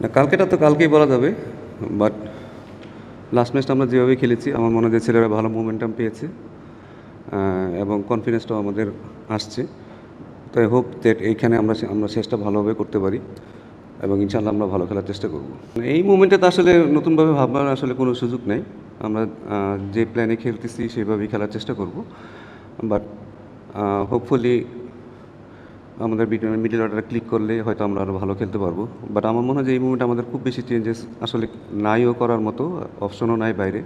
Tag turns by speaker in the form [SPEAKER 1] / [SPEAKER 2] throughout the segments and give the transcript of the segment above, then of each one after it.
[SPEAKER 1] না, কালকেটা তো কালকেই বলা যাবে। বাট লাস্ট ম্যাচটা আমরা যেভাবে খেলেছি আমার মনে হয় যে ছেলেরা ভালো মোমেন্টাম পেয়েছে এবং কনফিডেন্সটাও আমাদের আসছে। তো আই হোপ দ্যাট এইখানে আমরা শেষটা ভালোভাবে করতে পারি এবং ইনশাআল্লাহ আমরা ভালো খেলার চেষ্টা করব। এই মুমেন্টে তো আসলে নতুনভাবে ভাববার আসলে কোনো সুযোগ নেই। আমরা যে প্ল্যানে খেলতেছি সেভাবেই খেলার চেষ্টা করব। বাট হোপফুলি আমাদের মিডল অর্ডারে ক্লিক করলে হয়তো আমরা আরও ভালো খেলতে পারবো। বাট আমার মনে হয় যে এই মুমেন্টে আমাদের খুব বেশি চেঞ্জেস আসলে নাইও করার মতো, অপশনও নাই বাইরে।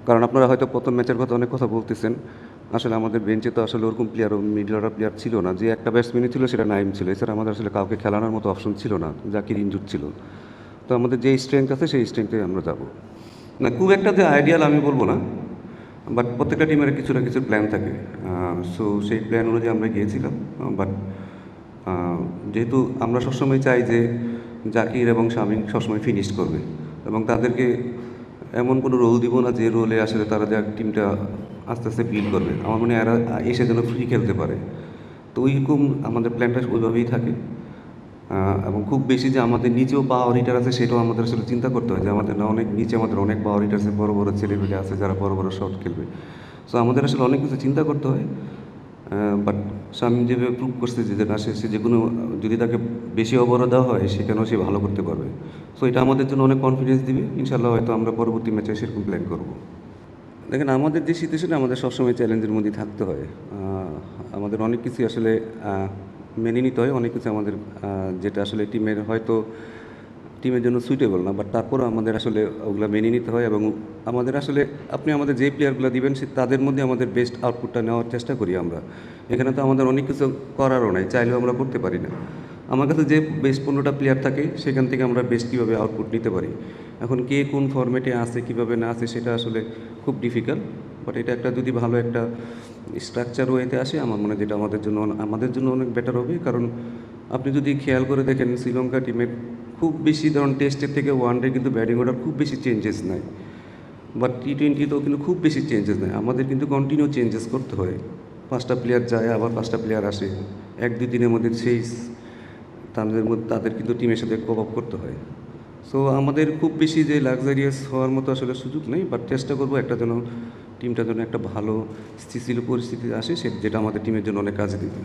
[SPEAKER 1] কারণ আপনারা হয়তো প্রথম ম্যাচের কথা অনেক কথা বলতেছেন। আসলে আমাদের বেঞ্চে তো আসলে ওরকম মিডল অর্ডার প্লেয়ার ছিল না। যে একটা ব্যাটসম্যানই ছিল সেটা নাইম ছিল। এছাড়া আমাদের আসলে কাউকে খেলানোর মতো অপশন ছিল না। জাকির ইনজুর ছিল। তো আমাদের যেই স্ট্রেংথ আছে সেই স্ট্রেংথে আমরা যাব। না, খুব একটা যে আইডিয়াল আমি বলবো না। বাট প্রত্যেকটা টিমের কিছু না কিছু প্ল্যান থাকে। সো সেই প্ল্যান অনুযায়ী আমরা গিয়েছিলাম। বাট যেহেতু আমরা সবসময় চাই যে জাকির এবং শামীম সবসময় ফিনিশ করবে এবং তাদেরকে এমন কোনো রোল দিব না যে রোলে আসলে তারা যে টিমটা আস্তে আস্তে বিল্ড করবে। আমার মনে হয় এরা এসে যেন ফ্রি খেলতে পারে। তো ওইরকম আমাদের প্ল্যানটা ওইভাবেই থাকে। এবং খুব বেশি যে আমাদের নিচেও পাওয়ার হিটার আছে সেটাও আমাদের আসলে চিন্তা করতে হয় যে আমাদের না অনেক নিচে আমাদের অনেক পাওয়ার হিটার আছে, বড় বড় ছেলেপেলে আছে যারা বড় বড় শট খেলবে। সো আমাদের আসলে অনেক কিছু চিন্তা করতে হয়। বাট শামীম যেভাবে প্রুভ করছে যে না সে যে কোনো যদি তাকে বেশি ওভারও দেওয়া হয় সেখানেও সে ভালো করতে পারবে। সো এটা আমাদের জন্য অনেক কনফিডেন্স দিবে। ইনশাল্লাহ হয়তো আমরা পরবর্তী ম্যাচে সেরকম প্ল্যান করব। দেখেন, আমাদের যে সিচুয়েশনে আমাদের সবসময় চ্যালেঞ্জের মধ্যে থাকতে হয়। আমাদের অনেক কিছু আসলে মেনে নিতে হয়। অনেক কিছু আমাদের যেটা আসলে টিমের জন্য সুইটেবল না, বাট তারপরেও আমাদের আসলে ওগুলো মেনে নিতে হয় এবং আমাদের আসলে আপনি আমাদের যে প্লেয়ারগুলো দিবেন তাদের মধ্যে আমাদের বেস্ট আউটপুটটা নেওয়ার চেষ্টা করি আমরা। এখানে তো আমাদের অনেক কিছু করারও নাই, চাইলেও আমরা করতে পারি না। আমার কাছে যে বেস্ট 15টা প্লেয়ার থাকে সেখান থেকে আমরা বেস্ট কীভাবে আউটপুট নিতে পারি। এখন কে কোন ফরম্যাটে আছে কীভাবে না আছে সেটা আসলে খুব ডিফিকাল্ট। বাট এটা একটা যদি ভালো একটা স্ট্রাকচার ওয়েতে আসে আমার মনে হয় যেটা আমাদের জন্য অনেক বেটার হবে। কারণ আপনি যদি খেয়াল করে দেখেন শ্রীলঙ্কা টিমের খুব বেশি ধরুন টেস্টের থেকে ওয়ানডে কিন্তু ব্যাটিং অর্ডার খুব বেশি চেঞ্জেস নাই। বাট টি20তেও কিন্তু খুব বেশি চেঞ্জেস নেই। আমাদের কিন্তু কন্টিনিউ চেঞ্জেস করতে হয়। 5টা প্লেয়ার যায় আবার 5টা প্লেয়ার আসে, 1-2 দিনের মধ্যে তাদের কিন্তু টিমের সাথে কোপ আপ করতে হয়। সো আমাদের খুব বেশি যে লাক্সারিয়াস হওয়ার মতো আসলে সুযোগ নেই। বাট চেষ্টা করবো টিমটা যেন একটা ভালো স্থিতিশীল পরিস্থিতি আসে যেটা আমাদের টিমের জন্য অনেক কাজে দেবে।